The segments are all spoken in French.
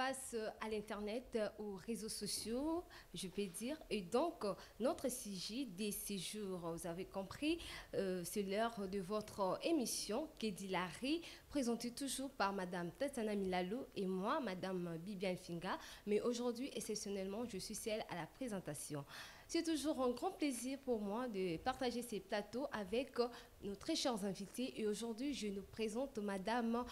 face à l'Internet, aux réseaux sociaux, je peux dire. Et donc, notre sujet des séjours, vous avez compris, c'est l'heure de votre émission, Kedi Larry, présentée toujours par Madame Tatiana Milalo et moi, Madame Bibiane Finga. Mais aujourd'hui, exceptionnellement, je suis celle à la présentation. C'est toujours un grand plaisir pour moi de partager ces plateaux avec nos très chers invités. Et aujourd'hui, je nous présente Madame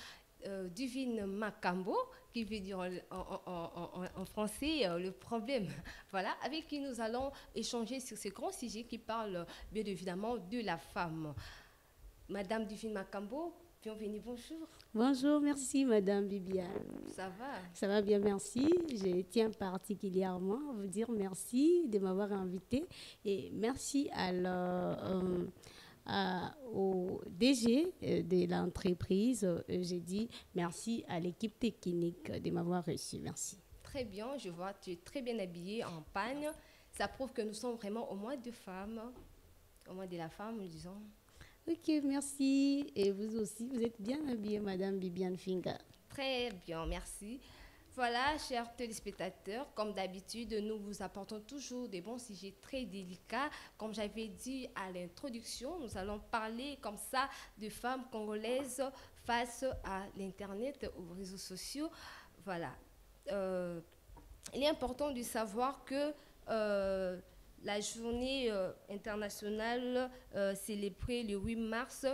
Divine Makambo, qui veut dire en français le problème. Voilà, avec qui nous allons échanger sur ce grand sujet qui parle bien évidemment de la femme. Madame Divine Makambo, bienvenue, bonjour. Bonjour, merci Madame Bibiane. Ça va? Ça va bien, merci. Je tiens particulièrement à vous dire merci de m'avoir invité et merci au DG de l'entreprise. J'ai dit merci à l'équipe technique de m'avoir reçu. Merci. Très bien, je vois, tu es très bien habillée en pagne. Ça prouve que nous sommes vraiment au mois de femmes, au mois de la femme, disons. Ok, merci. Et vous aussi, vous êtes bien habillée, Madame Bibiane Finga. Très bien, merci. Voilà, chers téléspectateurs, comme d'habitude, nous vous apportons toujours des bons sujets très délicats. Comme j'avais dit à l'introduction, nous allons parler comme ça de femmes congolaises face à l'Internet, aux réseaux sociaux. Voilà. Il est important de savoir que la journée internationale célébrée le 8 mars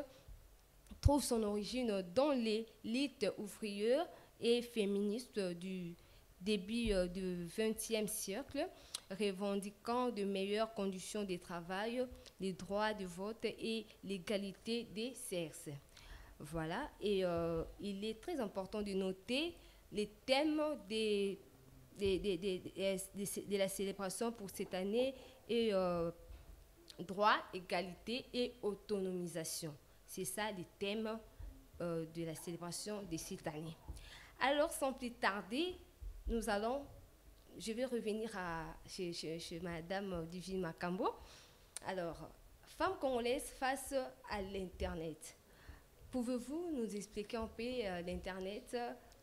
trouve son origine dans l'élite ouvrière et féministe du début du XXe siècle, revendiquant de meilleures conditions de travail, les droits de vote et l'égalité des sexes. Voilà, et il est très important de noter les thèmes de la célébration pour cette année et droit, égalité et autonomisation. C'est ça les thèmes de la célébration de cette année. Alors, sans plus tarder, je vais revenir chez Madame Divine Makambo. Alors, femme congolaise face à l'Internet. Pouvez-vous nous expliquer un peu l'Internet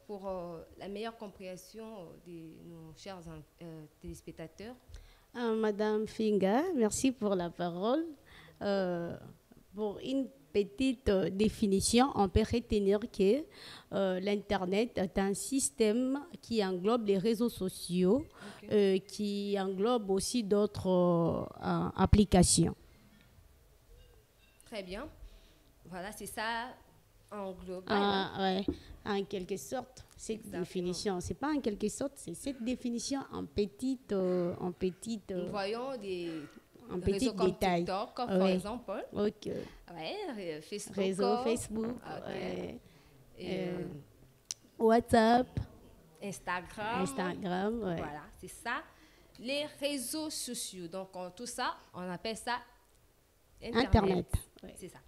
pour la meilleure compréhension de nos chers téléspectateurs? Madame Finga, merci pour la parole. Pour une petite définition, on peut retenir que l'Internet est un système qui englobe les réseaux sociaux, okay, qui englobe aussi d'autres applications. Très bien. Voilà, c'est ça en global. Ouais, en quelque sorte, cette définition. C'est pas en quelque sorte, c'est cette définition en petite. Nous voyons des réseaux comme détails. TikTok, par exemple. Ok. Ouais, Facebook. Réseau Facebook. Okay. WhatsApp. Instagram. Ouais. Voilà, c'est ça. Les réseaux sociaux. Donc, tout ça, on appelle ça Internet. Ouais. C'est ça.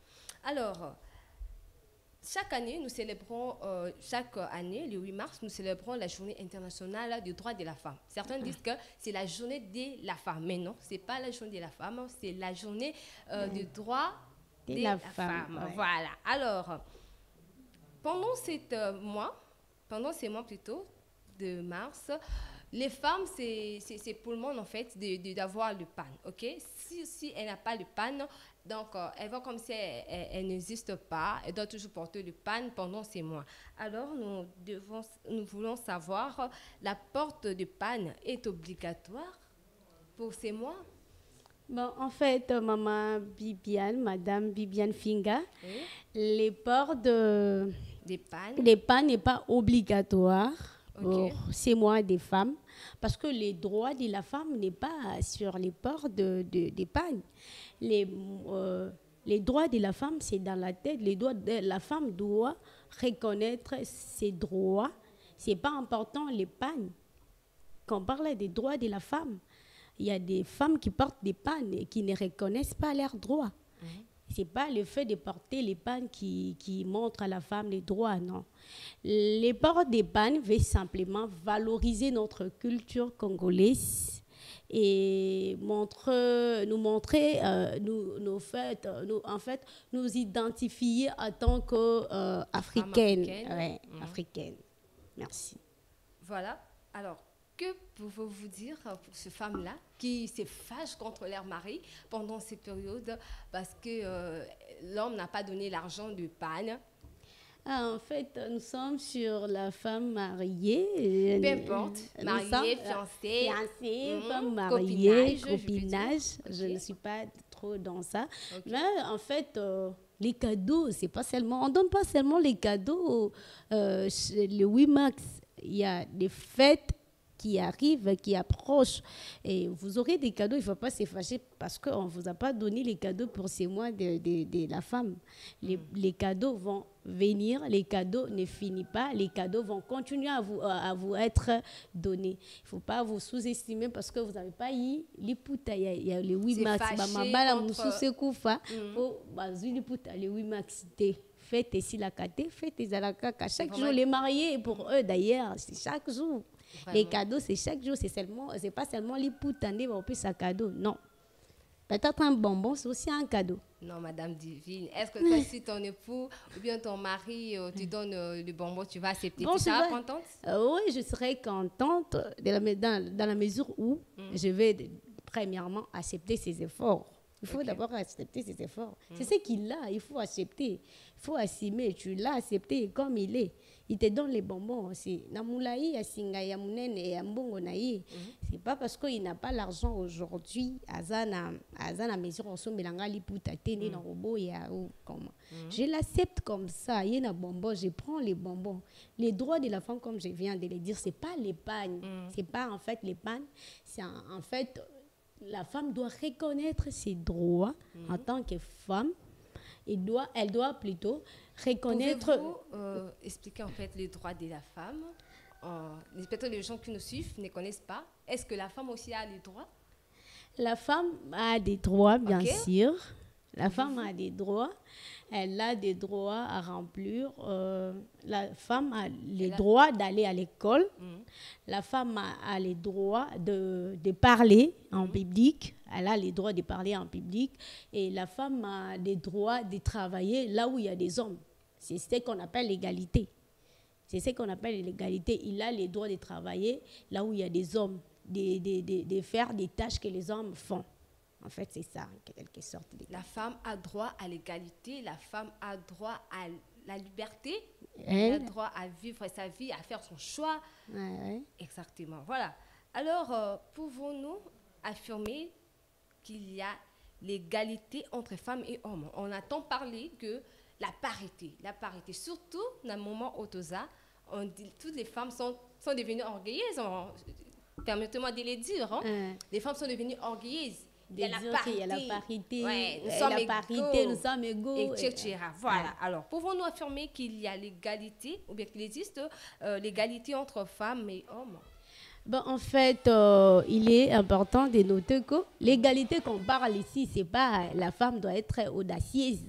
Alors, chaque année, le 8 mars, nous célébrons la journée internationale du droit de la femme. Certains disent que c'est la journée de la femme, mais non, ce n'est pas la journée de la femme, c'est la journée du droit de la femme. Ouais. Voilà. Alors, pendant ces mois plutôt, de mars, les femmes, c'est pour le monde, en fait, d'avoir le PAN, ok? Si elle n'a pas le PAN, donc elle va comme si elle n'existe pas, elle doit toujours porter le PAN pendant ces mois. Alors, nous voulons savoir, la porte de PAN est obligatoire pour ces mois? Bon, en fait, Madame Bibiane Finga, oui, les ports des PAN n'est pas obligatoire. Okay. Pour ces mois des femmes, parce que les droits de la femme n'est pas sur les ports des PAN. Les droits de la femme, c'est dans la tête. La femme doit reconnaître ses droits. C'est pas important les PAN. Quand on parle des droits de la femme, il y a des femmes qui portent des PAN et qui ne reconnaissent pas leurs droits. C'est pas le fait de porter les PAN qui montre à la femme les droits, non. Les ports des PAN veulent simplement valoriser notre culture congolaise et nous identifier en tant qu'Africaine. Africaine. Merci. Voilà. Alors, que pouvez-vous dire pour ces femmes-là qui se fâchent contre leur mari pendant ces périodes parce que l'homme n'a pas donné l'argent de panne? En fait, nous sommes sur la femme mariée. Peu importe, mariée, fiancée, femme mariée, copinage. Je ne suis pas trop dans ça. Okay. Mais en fait, les cadeaux, c'est pas seulement... On ne donne pas seulement les cadeaux. Le 8 mars, il y a des fêtes qui arrivent, qui approchent. Et vous aurez des cadeaux, il ne faut pas se fâcher parce qu'on ne vous a pas donné les cadeaux pour ces mois de la femme. Les cadeaux vont venir, les cadeaux ne finissent pas, les cadeaux vont continuer à vous être donnés. Il ne faut pas vous sous-estimer parce que vous n'avez pas eu les putas. Il y a le 8 mars. Le 8 mars, faites ici la kate, faites ici la kaka. Chaque jour, les mariés, pour eux d'ailleurs, c'est chaque jour. Vraiment. Les cadeaux, c'est chaque jour, c'est pas seulement les poutandés, mais on peut un cadeau. Non. Peut-être un bonbon, c'est aussi un cadeau. Non, Madame Divine. Est-ce que toi, si ton époux ou bien ton mari te donne le bonbon, tu vas accepter? Tu seras contente? Oui, je serai contente dans la mesure où je vais premièrement accepter ses efforts. Il faut d'abord accepter ses efforts. C'est ce qu'il a, il faut accepter. Il faut assumer. Tu l'as accepté comme il est. Il te donne les bonbons aussi. C'est pas parce qu'il n'a pas l'argent aujourd'hui, je l'accepte comme ça. Il y a un bonbon, je prends les bonbons. Les droits de la femme, comme je viens de le dire, c'est pas l'épargne. C'est pas en fait l'épargne. C'est en fait, la femme doit reconnaître ses droits en tant que femme. Elle doit plutôt reconnaître... Pouvez-vous expliquer en fait les droits de la femme? Peut-être les gens qui nous suivent ne connaissent pas. Est-ce que la femme aussi a des droits? La femme a des droits, bien sûr. La femme a des droits. Elle a des droits à remplir. La femme a les droits d'aller à l'école. La femme a les droits de parler en public. Elle a les droits de parler en public. Et la femme a des droits de travailler là où il y a des hommes. C'est ce qu'on appelle l'égalité. C'est ce qu'on appelle l'égalité. Il a les droits de travailler là où il y a des hommes, de faire des tâches que les hommes font. En fait, c'est ça, en quelque sorte. La femme a droit à l'égalité, la femme a droit à la liberté, elle a droit à vivre sa vie, à faire son choix. Ouais. Exactement, voilà. Alors, pouvons-nous affirmer qu'il y a l'égalité entre femmes et hommes? On a tant parlé que la parité, surtout dans le moment Otosa, on dit toutes les femmes sont devenues orgueilleuses. Permettez-moi de le dire. Les femmes sont devenues orgueilleuses. Il y a la parité. Ouais, nous sommes égaux. Etc. Voilà. Alors, pouvons-nous affirmer qu'il y a l'égalité, ou bien qu'il existe l'égalité entre femmes et hommes? Bon, en fait, il est important de noter que l'égalité qu'on parle ici, c'est pas la femme doit être audacieuse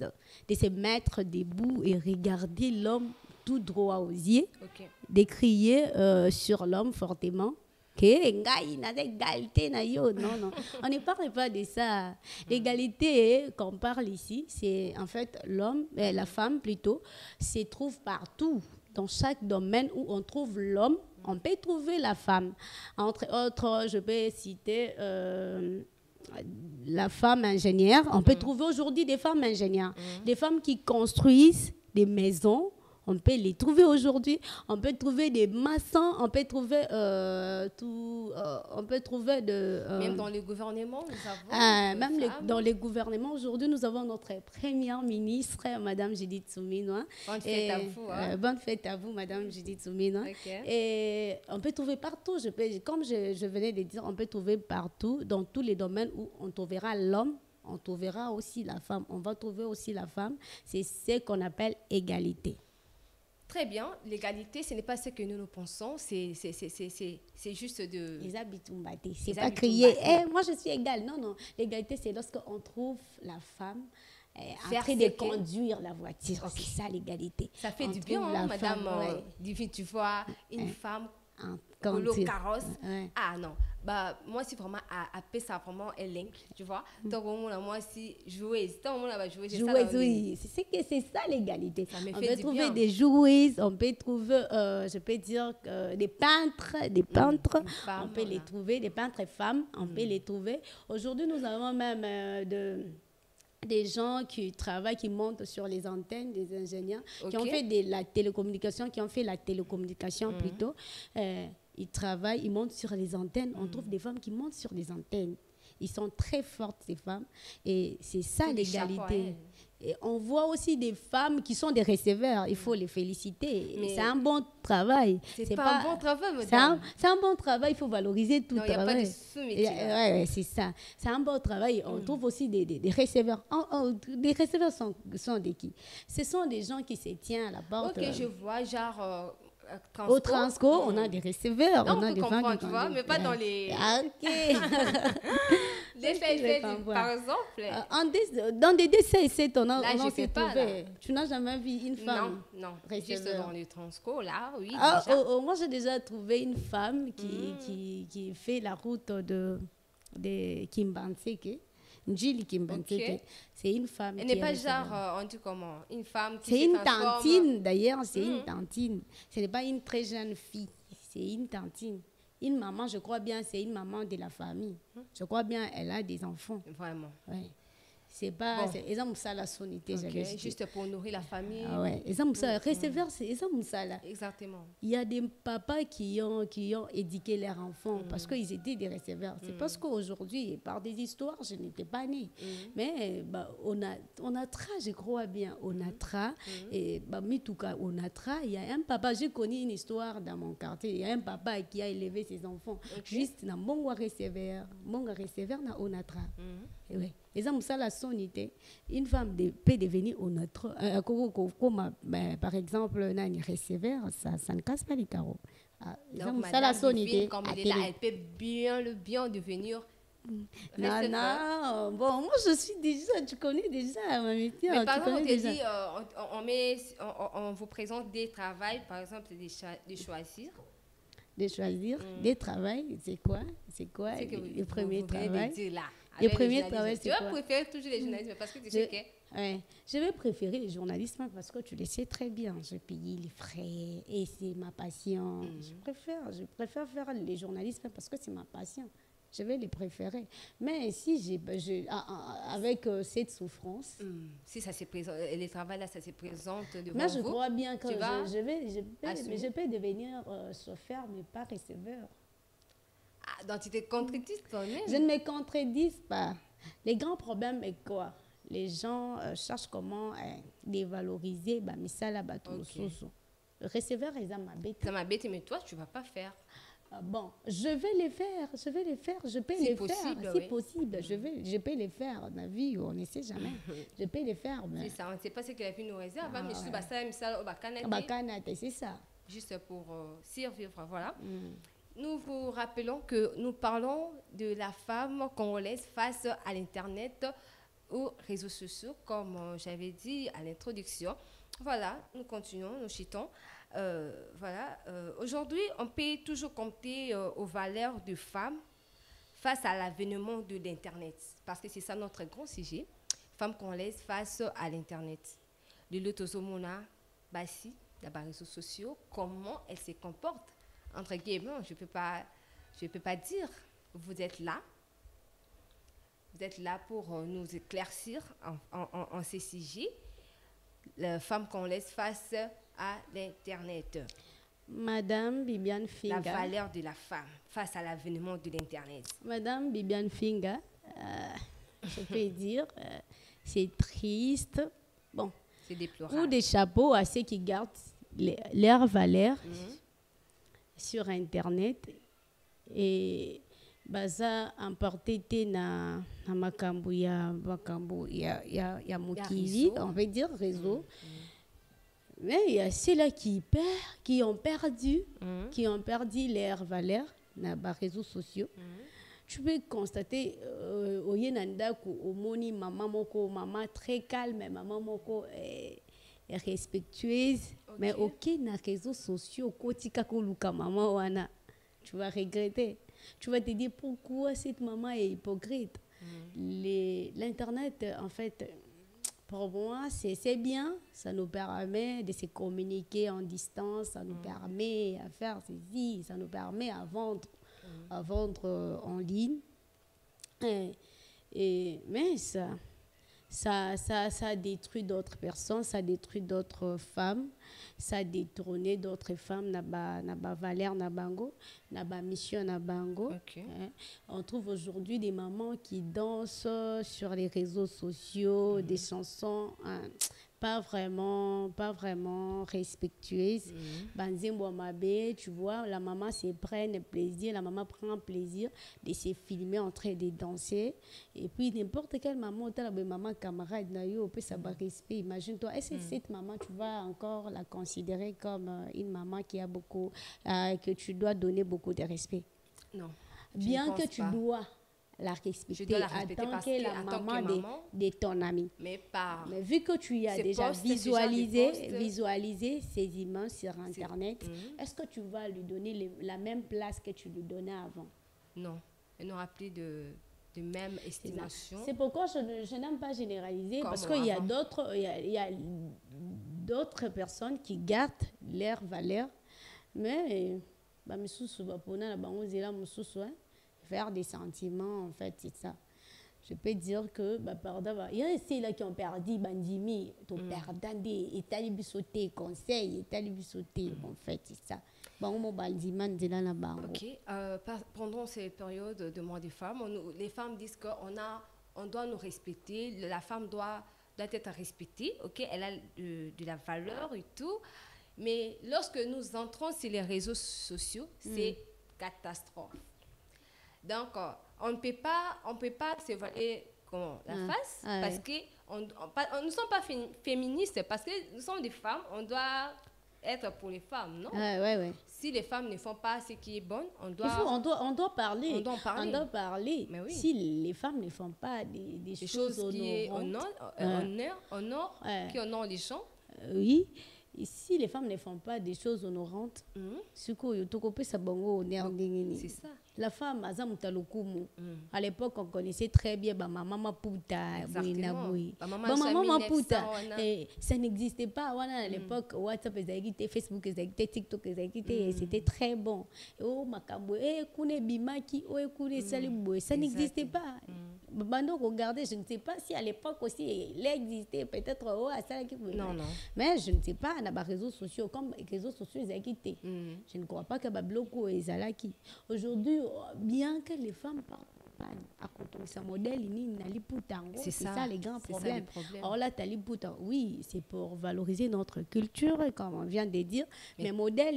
de se mettre debout et regarder l'homme tout droit aux yeux, de crier sur l'homme fortement. Non, on ne parle pas de ça. L'égalité qu'on parle ici, c'est en fait l'homme, la femme plutôt, se trouve partout. Dans chaque domaine où on trouve l'homme, on peut trouver la femme. Entre autres, je peux citer la femme ingénieure. On peut trouver aujourd'hui des femmes ingénieures, des femmes qui construisent des maisons. On peut les trouver aujourd'hui. On peut trouver des maçons. On peut trouver même dans les gouvernements, nous avons. Dans les gouvernements, aujourd'hui, nous avons notre première ministre, Madame Judith Souminois. Bonne fête à vous. Bonne fête à vous, Madame Judith Souminois. Et on peut trouver partout. Comme je venais de dire, on peut trouver partout, dans tous les domaines où on trouvera l'homme. On trouvera aussi la femme. On va trouver aussi la femme. C'est ce qu'on appelle égalité. Très bien, l'égalité, ce n'est pas ce que nous pensons, c'est juste de... Les habitudes, c'est pas crier, moi je suis égale. Non, l'égalité, c'est lorsqu'on trouve la femme en train de conduire la voiture. C'est ça l'égalité. Ça fait du bien, Madame Divine, tu vois, une femme Polo, carrosse. Ouais. Ah non. Bah, moi, c'est vraiment à ça vraiment un link, tu vois. Donc, moi, si joueuse, tant on va jouer, joueuse, oui. C'est ça l'égalité. On peut trouver des joueuses, on peut trouver, je peux dire, des peintres, on peut les trouver, des peintres et femmes, on peut les trouver. Aujourd'hui, nous avons même des gens qui travaillent, qui montent sur les antennes, des ingénieurs, qui ont fait la télécommunication, plutôt. Ils travaillent, ils montent sur les antennes. On trouve des femmes qui montent sur les antennes. Ils sont très fortes, ces femmes. Et c'est ça l'égalité. Et on voit aussi des femmes qui sont des receveurs. Il faut les féliciter. C'est un bon travail. C'est pas un bon travail, madame. C'est un bon travail. Il faut valoriser tout le travail. Il n'y a pas de sous-métier. Ouais, c'est ça. C'est un bon travail. On trouve aussi des receveurs. Des receveurs sont des qui? Ce sont des gens qui se tiennent à la porte. Ok, je vois, genre... Au Transco, on a des receveurs. Non, on a des gens tu vois, mais pas dans les... Ok. Les faits, par exemple. Dans des décès, on a s'est trouvé. Tu n'as jamais vu une femme Non, juste dans le Transco, là, oui. Moi, j'ai déjà trouvé une femme qui fait la route de Kimbanseke. Njili Kimbanseke. C'est une femme. Elle n'est pas genre, on dit comment, une femme qui c'est une tantine, d'ailleurs, c'est une tantine. Ce n'est pas une très jeune fille, c'est une tantine. Une maman, je crois bien, c'est une maman de la famille. Je crois bien, elle a des enfants. Vraiment. Ouais. C'est pas... Ils ont ça la sonité, juste pour nourrir la famille. Ah ouais. Ils ont ça. Receveur, ils ont ça là. Exactement. Il y a des papas qui ont éduqué leurs enfants parce qu'ils étaient des receveurs. C'est parce qu'aujourd'hui, par des histoires, je n'étais pas née. Mais Onatra, je crois bien, Onatra. Et Mitouka, Onatra, il y a un papa, j'ai connu une histoire dans mon quartier. Il y a un papa qui a élevé ses enfants. Juste dans mon receveur. Mon receveur, dans Onatra. Et ouais. Ils ont ça la sonité. Une femme peut devenir autre. Par exemple, un receveur, ça ne casse pas les carreaux. Ils ont ça la sonité. Comme elle est là, elle peut bien devenir. Non. Bon, moi je suis déjà, tu connais déjà ma métier. Mais par exemple, on te dit, on vous présente des travails, par exemple, de choisir. De choisir des travails, c'est quoi le premier travail? Le premier travail, c'est quoi? Tu vas préférer toujours les journalistes parce que tu sais que... Ouais. Je vais préférer le journalisme parce que tu le sais très bien. Je paye les frais et c'est ma passion. Je préfère faire le journalisme parce que c'est ma passion. Je vais les préférer. Mais si avec cette souffrance... Si ça se présente, les travails là, ça se présente devant moi, vous... je crois bien que je peux devenir chauffeur, mais pas receveur. Donc tu te contredis toi-même? Je ne me contredis pas. Le grand problème est quoi? Les gens cherchent comment dévaloriser mais ça là le receveur ils ont ma bête. Ça m'a bête, mais toi tu vas pas faire. Bon, je vais les faire, je peux les faire, si possible, je peux les faire. Ma vie, on ne sait jamais. Je peux les faire. C'est ça, on ne sait pas ce que la vie nous réserve, mais je suis c'est ça. Juste pour survivre, voilà. Nous vous rappelons que nous parlons de la femme congolaise face à l'Internet, aux réseaux sociaux, comme j'avais dit à l'introduction. Voilà, nous continuons, nous chutons. Aujourd'hui, on peut toujours compter aux valeurs de femmes face à l'avènement de l'Internet. Parce que c'est ça notre grand sujet. Femmes congolaises face à l'Internet. Le Lotozomona, Bassi, les réseaux sociaux, comment elles se comportent. Entre guillemets, je peux pas dire. Vous êtes là pour nous éclaircir en ces sujets. Les femmes qu'on laisse face à l'Internet. Madame Bibiane Finga. La valeur de la femme face à l'avènement de l'Internet. Madame Bibiane Finga, je peux dire, c'est triste. Bon, c'est déplorable. Ou des chapeaux à ceux qui gardent leurs valeurs sur Internet. Et ça emporté na makambo ya mokili, on va dire réseau. Mais il y a ceux-là qui ont perdu leurs valeurs dans les réseaux sociaux. Tu peux constater au Yenandako, au Moni, maman très calme, maman moko respectueuse, mais aucun réseaux sociaux, maman wana, tu vas regretter. Tu vas te dire pourquoi cette maman est hypocrite. L'internet, en fait, pour moi, c'est bien. Ça nous permet de se communiquer en distance, ça nous permet à faire ceci, ça nous permet à vendre en ligne. Mais ça détruit d'autres personnes, ça détruit d'autres femmes, ça détourne d'autres femmes, n'a pas valeur, n'a pas mission, n'a bango. On trouve aujourd'hui des mamans qui dansent sur les réseaux sociaux, des chansons pas vraiment respectueuses. Tu vois, la maman se prend plaisir, la maman prend plaisir de se filmer en train de danser. Et puis, n'importe quelle maman, maman camarade, ça va respect. Imagine-toi, est-ce que cette maman, tu vas encore la considérer comme une maman qui a beaucoup, que tu dois donner beaucoup de respect? Non. Bien que tu dois la respecter en tant que la maman de ton ami. Mais vu que tu as déjà visualisé ces images sur Internet, est-ce que tu vas lui donner la même place que tu lui donnais avant? Non, elle n'aura plus de même estimation. C'est pourquoi je n'aime pas généraliser, parce qu'il y a d'autres personnes qui gardent leur valeur, mais vers des sentiments, en fait, c'est ça. Je peux dire que, il y a ceux-là qui ont perdu, bandimi, tu perdant des états conseils, en fait, c'est ça. Pendant ces périodes de mois des femmes, les femmes disent qu'on doit nous respecter, la femme doit être respectée, elle a de la valeur et tout. Mais lorsque nous entrons sur les réseaux sociaux, c'est catastrophe. Donc, on ne peut pas se voiler la face parce que nous ne sommes pas féministes, parce que nous sommes des femmes, on doit être pour les femmes, non? Si les femmes ne font pas ce qui est bon, on doit parler. On doit parler. Mais oui. Si les femmes ne font pas des choses qui honorent qui honorent les gens. Oui. Si les femmes ne font pas des choses honorantes, c'est ça. La femme, à l'époque, on connaissait très bien maman puta. Maman puta. Ça n'existait pas à l'époque. WhatsApp, Facebook, TikTok, c'était très bon. Ça n'existait pas. Regardez, je ne sais pas si à l'époque aussi, il existait peut-être. Non. Mais je ne sais pas, on a des réseaux sociaux, comme les réseaux sociaux, je ne crois pas qu'il y a des blocs où ils allaient. Aujourd'hui, bien que les femmes parlent à côté de ce modèle, c'est ça les grands problèmes. Alors là, oui, c'est pour valoriser notre culture, comme on vient de dire, mais modèle,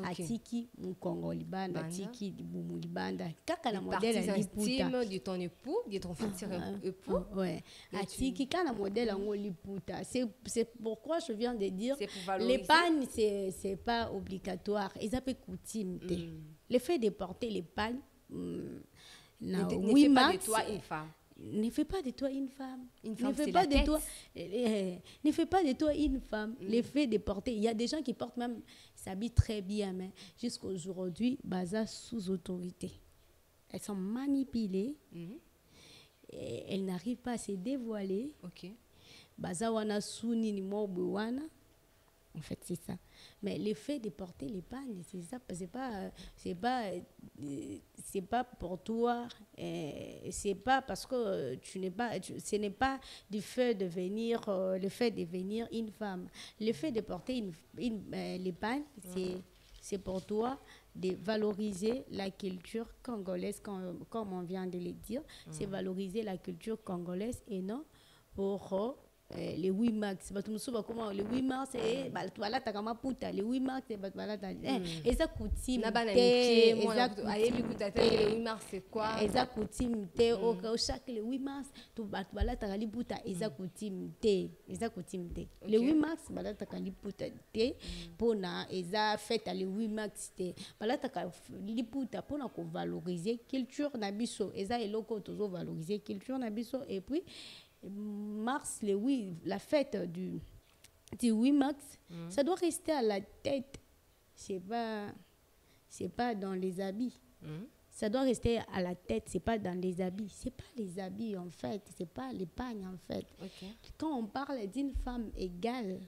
atiki Congo libanda, atiki libanda. Les parties intimes de ton époux, de ton futur époux. Atiki kana modèle en liputa. C'est pourquoi je viens de dire, l'épargne, c'est pas obligatoire. Ils appellent coutume. Le fait de porter l'épargne, ne fais pas de toi une femme. Ne fais pas de toi une femme. Une femme, c'est la tête. Ne fais pas de toi une femme. Le fait de porter, il y a des gens qui portent même, s'habillent très bien, mais jusqu'à aujourd'hui, baza sous autorité. Elles sont manipulées. Et elles n'arrivent pas à se dévoiler. Baza wana suni ni mobu wana. En fait, c'est ça. Mais le fait de porter l'épargne, c'est ça. C'est pas pour toi. C'est pas parce que ce n'est pas du fait de venir, le fait de devenir une femme. Le fait de porter l'épargne, c'est pour toi de valoriser la culture congolaise, comme on vient de le dire. C'est valoriser la culture congolaise et non pour les 8 mars. Les 8 mars, les 8 mars, et ça coutume. C'est quoi? Eza coutume chaque le 8 mars tu bala takali puta eza coutume te le 8 mars bala takali puta te pona eza fête le 8 mars te bala takali puta pona ko valoriser culture na biso eza eloko tozo valoriser culture na biso. Et puis mars le 8, la fête du 8 mars, ça doit rester à la tête. C'est pas dans les habits. Ça doit rester à la tête, c'est pas dans les habits. C'est pas les habits en fait, c'est pas l'épargne en fait. Quand on parle d'une femme égale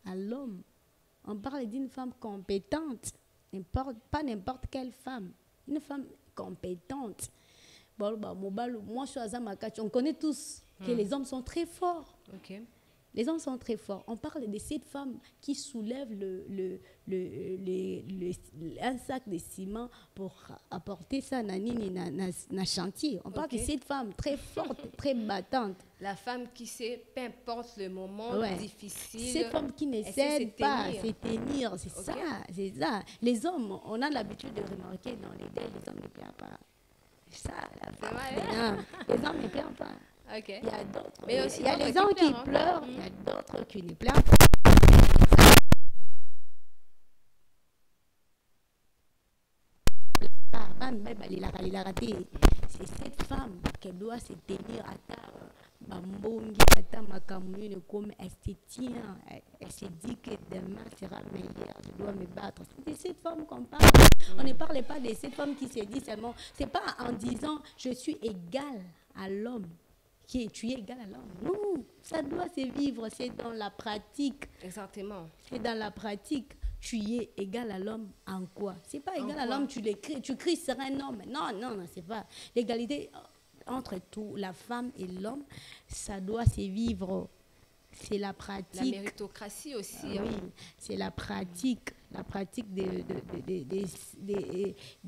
à l'homme, on parle d'une femme compétente, pas n'importe quelle femme, une femme compétente. Bon, moi, je suis à Zamakachi. On connaît tous que les hommes sont très forts. Les hommes sont très forts. On parle de cette femme qui soulève un sac de ciment pour apporter ça dans chantier. On parle de cette femme très forte, très battante. La femme qui sait, peu importe le moment difficile. Cette femme qui ne cède pas, c'est tenir. C'est ça, c'est ça. Les hommes, on a l'habitude de remarquer dans les deuils, les hommes ne pleurent pas. Ça, les hommes ne pleurent pas. Il y a d'autres. Mais aussi il y a les hommes qui pleurent, il y a d'autres qui ne pleurent pas. C'est cette femme qui doit se tenir à table. Elle se tient, elle se dit que demain sera meilleur, je dois me battre. C'est cette femme qu'on parle. On ne parle pas de cette femme qui se dit seulement, c'est pas en disant je suis égal à l'homme. Tu es égal à l'homme. Non, ça doit se vivre, c'est dans la pratique. Exactement. C'est dans la pratique. Tu es égal à l'homme en quoi? C'est pas égal à l'homme, tu cries sur un homme. Non, c'est pas. L'égalité entre tout, la femme et l'homme, ça doit se vivre. C'est la pratique. La méritocratie aussi. Oui, c'est la pratique de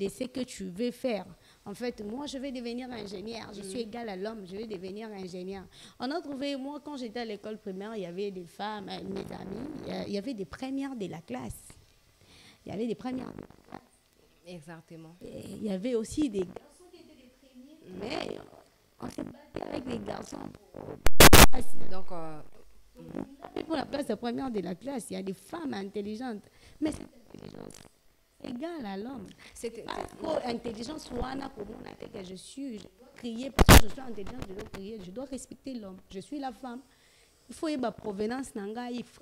ce que tu veux faire. En fait, moi, je vais devenir ingénieur. Je suis égale à l'homme, je vais devenir ingénieur. On a trouvé, moi, quand j'étais à l'école primaire, il y avait des femmes, mes amis, il y avait des premières de la classe. Il y avait des premières de la classe. Exactement. Et il y avait aussi des garçons qui étaient des premiers, mais on s'est battu avec les garçons. Donc, pour la place de première de la classe, il y a des femmes intelligentes. Mais cette intelligence est égale à l'homme. Intelligence, que je dois crier parce que je suis intelligente, je dois crier, je dois respecter l'homme. Je suis la femme. Il faut y avoir provenance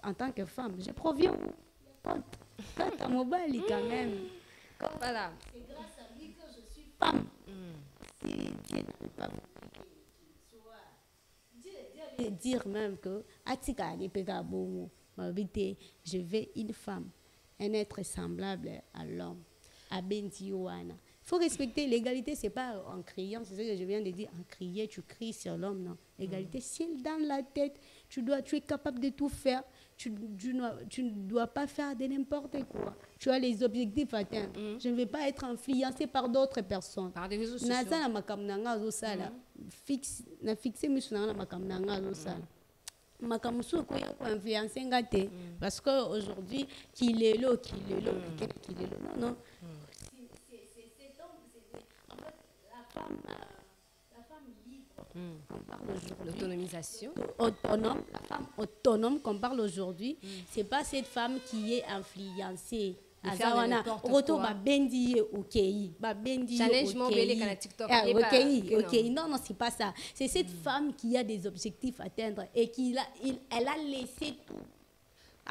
en tant que femme. Je proviens où? Quand à Mobali quand même. Voilà. C'est grâce à lui que je suis femme. Si Dieu n'avait pas voulu Dieu dire même que je veux une femme, un être semblable à l'homme, à Bentiwana. Il faut respecter l'égalité, c'est pas en criant, c'est ce que je viens de dire, en crier, tu cries sur l'homme, non. L'égalité, c'est dans la tête, tu es capable de tout faire, tu ne dois pas faire de n'importe quoi. Tu as les objectifs atteints. Je ne vais pas être influencé par d'autres personnes. Par des réseaux sociaux. Parce qu'aujourd'hui, qu'il est là, non. La femme libre qu'on parle aujourd'hui. L'autonomisation. Autonome, la femme autonome qu'on parle aujourd'hui, c'est pas cette femme qui est influencée. Retour ba bendi okei, ba bendi non, c'est pas ça. C'est cette femme qui a des objectifs à atteindre et elle a laissé tout.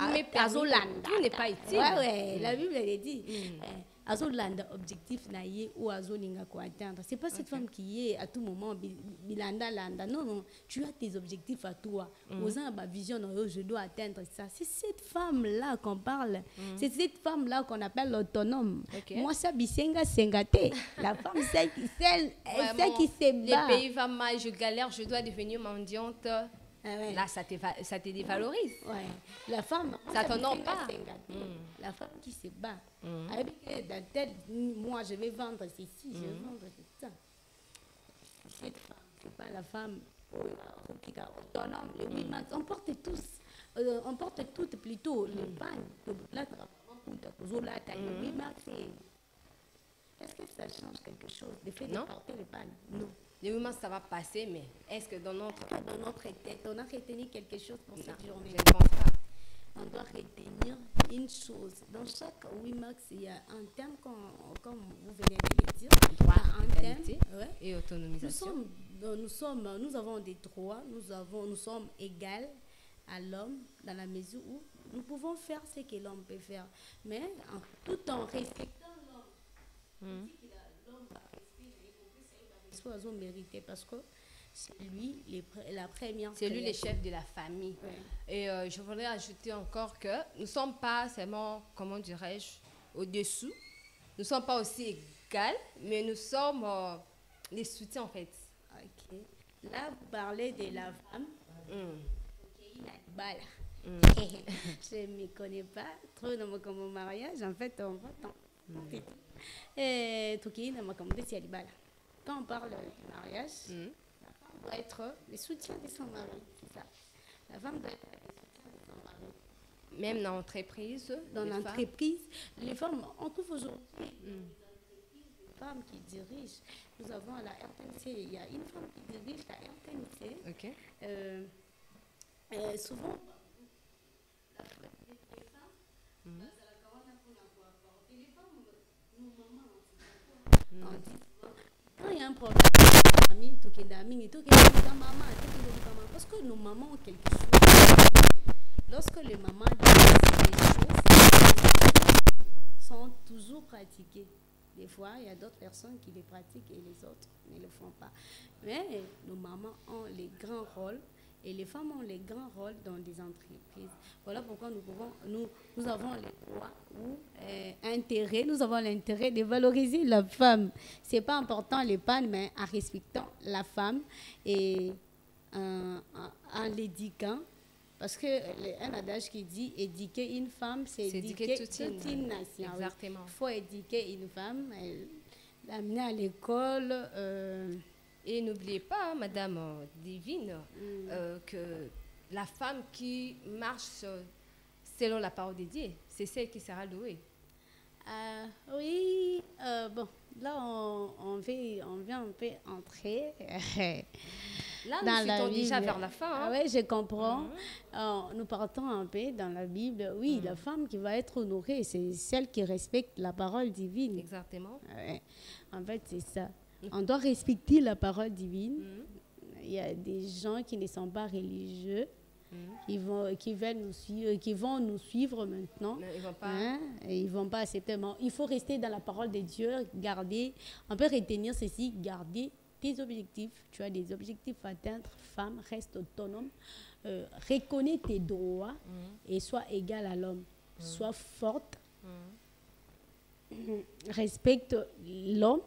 Mais tout n'est pas utile. Ouais, la Bible elle dit. Azolanda objectif naie ou azolinga ko atteindre. C'est pas cette femme qui est à tout moment bilanda landa. Non, tu as tes objectifs à toi. Aux uns ma vision je dois atteindre ça. C'est cette femme là qu'on parle. C'est cette femme là qu'on appelle autonome. Moi ça bisenga sengate. La femme celle qui se bat. Les pays va mal, je galère, je dois devenir mendiante. Là, ça te dévalorise. Ouais. La femme, ça t'honore pas. La femme qui se bat. Avec dans telle, moi, je vais vendre ceci, je vais vendre ça. Cette femme, c'est pas la femme autonome. Le 8 mars, on porte toutes plutôt le panne. Le 8 mars, est-ce que ça change quelque chose? Le fait de porter le panne? Non. Le 8 mars, ça va passer, mais est-ce que dans notre tête, on a retenu quelque chose pour cette journée? Je ne pense pas. On doit retenir une chose. Dans chaque 8 mars, il y a un thème, comme vous venez de le dire. Droit, égalité et autonomisation. Nous avons des droits, nous sommes égales à l'homme dans la mesure où nous pouvons faire ce que l'homme peut faire, mais tout en respectant l'homme. L'homme va respecter, soit mérité parce que c'est lui la première. C'est lui le chef de la famille. Ouais. Et je voudrais ajouter encore que nous ne sommes pas seulement, comment dirais-je, au-dessous. Nous ne sommes pas aussi égales, mais nous sommes les soutiens en fait. Ok. Là, vous parlez de la femme. Voilà. Je ne me connais pas trop dans mon mariage. En fait, on va quand on parle de mariage, la femme doit être le soutien de son mari. C'est ça. La femme doit être le soutien de son mari. Même dans l'entreprise. Dans l'entreprise, les femmes, on trouve aujourd'hui des femmes qui dirigent. Nous avons la RTNC, il y a une femme qui dirige la RTNC. Ok. Souvent, quand il y a un problème, parce que nos mamans ont quelque chose. Lorsque les mamans disent des choses, sont toujours pratiquées. Des fois, il y a d'autres personnes qui les pratiquent et les autres ne le font pas. Mais nos mamans ont les grands rôles et les femmes ont les grands rôles dans des entreprises. Voilà pourquoi nous avons les droits ou intérêt, nous avons l'intérêt de valoriser la femme. Ce n'est pas important les pannes, mais en respectant la femme et en l'éduquant. Parce qu'un adage qui dit éduquer une femme, c'est éduquer toute une nation. Exactement. Il faut éduquer une femme, l'amener à l'école. Et n'oubliez pas, Madame Divine, que la femme qui marche selon la parole de Dieu, c'est celle qui sera louée. Oui, bon, là on vient un peu entrer. Là, nous sommes déjà vers la fin. Ah oui, je comprends. Nous partons un peu dans la Bible. Oui, la femme qui va être honorée, c'est celle qui respecte la parole divine. Exactement. En fait, c'est ça. On doit respecter la parole divine. Il y a des gens qui ne sont pas religieux, qui vont nous suivre maintenant. Mais ils vont pas. Ils vont pas accepter. Il faut rester dans la parole de Dieu, on peut retenir ceci, garder tes objectifs. Tu as des objectifs à atteindre. Femme, reste autonome. Reconnais tes droits et sois égale à l'homme. Sois forte. Respecte l'homme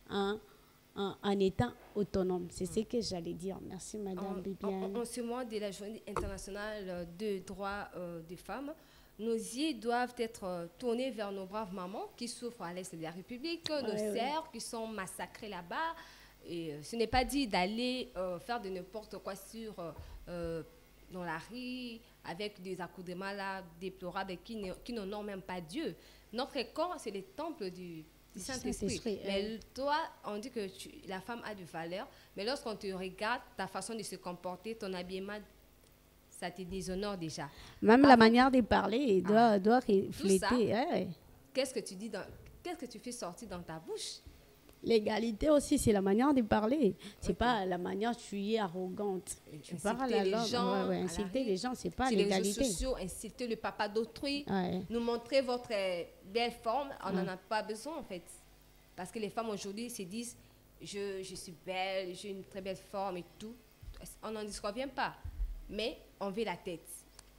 en étant autonome. C'est ce que j'allais dire. Merci, Madame Bibiane. En ce mois de la Journée internationale des droits des femmes, nos yeux doivent être tournés vers nos braves mamans qui souffrent à l'est de la République, nos sœurs qui sont massacrées là-bas. Et ce n'est pas dit d'aller faire de n'importe quoi dans la rue avec des accoutrements là déplorables qui n'honorent même pas Dieu. Notre corps, c'est le temple du Saint-Esprit. Mais toi, on dit que la femme a de valeur, mais lorsqu'on te regarde, ta façon de se comporter, ton habillement, ça te déshonore déjà. Même la manière de parler doit refléter. Qu'est-ce que tu dis qu'est-ce que tu fais sortir dans ta bouche? L'égalité aussi, c'est la manière de parler. C'est pas la manière tu es arrogante. Tu parles à la langue. Insulter les gens, c'est pas l'égalité. Les réseaux sociaux, insulter le papa d'autrui, nous montrer votre belle forme, on n'en a pas besoin en fait. Parce que les femmes aujourd'hui se disent, je suis belle, j'ai une très belle forme et tout. On n'en disconvient pas. Mais on veut la tête.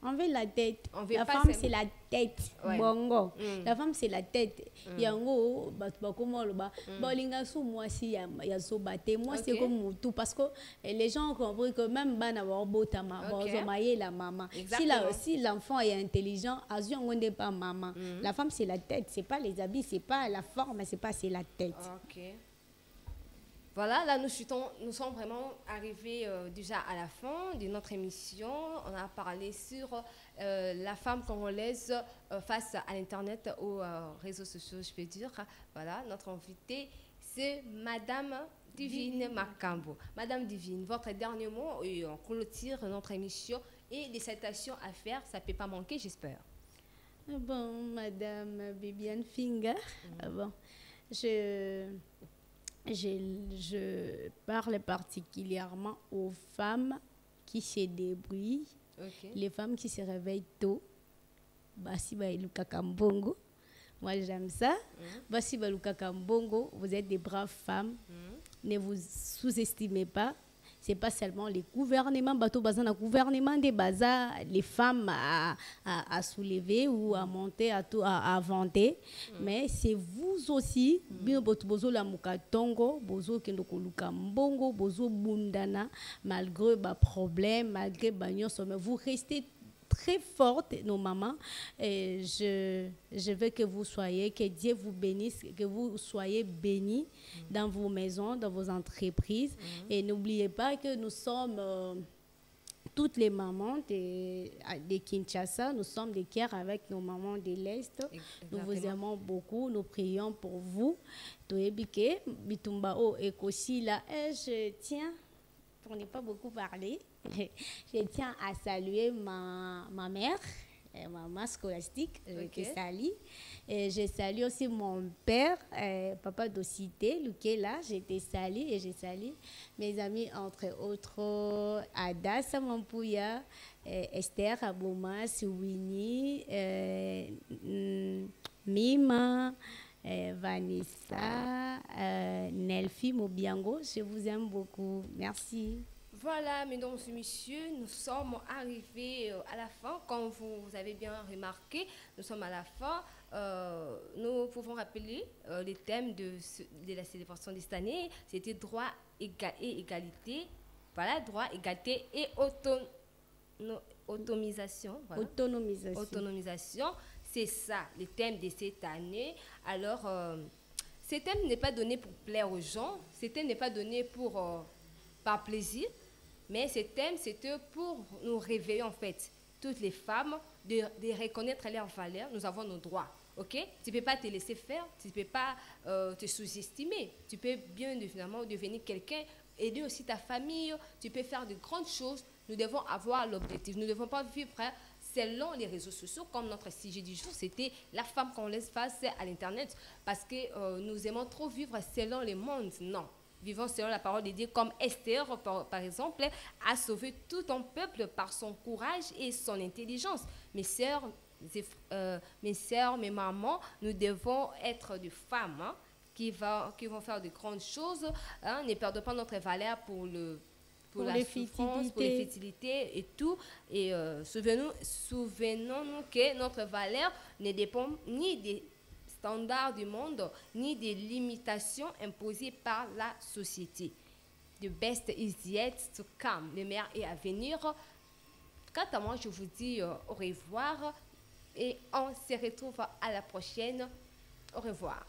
On veut la tête. La femme, c'est la tête. Bongo. La femme, c'est la tête. Yango, moi, c'est comme tout. Parce que les gens ont compris que même la maman. Si l'enfant est intelligent, pas maman. La femme, c'est la tête. C'est pas les habits, c'est pas la forme, c'est la tête. Ok. Voilà, là, nous sommes vraiment arrivés déjà à la fin de notre émission. On a parlé sur la femme congolaise face à l'Internet, aux réseaux sociaux, je peux dire. Voilà, notre invitée, c'est Madame Divine Makambo. Madame Divine, votre dernier mot, et on clôture notre émission. Et des salutations à faire, ça ne peut pas manquer, j'espère. Bon, Madame Bibiane Finga, bon, je parle particulièrement aux femmes qui se débrouillent, les femmes qui se réveillent tôt. Basi Baïluka Kambongo. Moi, j'aime ça. Basi Baïluka Kambongo, vous êtes des braves femmes. Ne vous sous-estimez pas. Ce n'est pas seulement les gouvernements, bateau bazan, gouvernement des bazars, les femmes à soulever ou à monter, à inventer. Mais c'est vous aussi, bien bozo la mukatongo, bozo kendoko luka mbongo, bozo bundana, malgré les problèmes, malgré les mais vous restez très forte, nos mamans. Et je veux que vous soyez, que Dieu vous bénisse, que vous soyez bénis dans vos maisons, dans vos entreprises. Et n'oubliez pas que nous sommes toutes les mamans de Kinshasa. Nous sommes des cœurs avec nos mamans de l'Est. Nous vous aimons beaucoup. Nous prions pour vous. Je tiens, pour ne pas beaucoup parler, je tiens à saluer ma mère, maman scolastique, je salue. Et je salue aussi mon père, papa Docité, qui est là, je te salue et je salue mes amis, entre autres, Ada Samampouya, Esther Abomas, Winnie, Mima, Vanessa, Nelfi Mobiango. Je vous aime beaucoup. Merci. Voilà, mesdames et messieurs, nous sommes arrivés à la fin. Comme vous avez bien remarqué, nous sommes à la fin. Nous pouvons rappeler les thèmes de la célébration de cette année. C'était droit et égalité. Voilà, droit, égalité et autonomisation. Voilà. Autonomisation. C'est ça, le thème de cette année. Alors, ce thème n'est pas donné pour plaire aux gens. Ce thème n'est pas donné par plaisir. Mais ce thème, c'était pour nous réveiller, en fait, toutes les femmes, de reconnaître leurs valeurs. Nous avons nos droits, ok? Tu ne peux pas te laisser faire, tu ne peux pas te sous-estimer. Tu peux bien finalement devenir quelqu'un, aider aussi ta famille. Tu peux faire de grandes choses. Nous devons avoir l'objectif. Nous ne devons pas vivre selon les réseaux sociaux, comme notre sujet du jour, c'était la femme qu'on laisse face à l'Internet. Parce que nous aimons trop vivre selon le monde. Non. Vivons selon la parole de Dieu, comme Esther, par exemple, a sauvé tout un peuple par son courage et son intelligence. Mes sœurs, mes mamans, nous devons être des femmes qui vont faire de grandes choses. Ne perdons pas notre valeur pour la souffrance, pour les fertilités et tout. Et souvenons-nous que notre valeur ne dépend ni des standards du monde, ni des limitations imposées par la société. The best is yet to come. Le meilleur est à venir. Quant à moi, je vous dis au revoir et on se retrouve à la prochaine. Au revoir.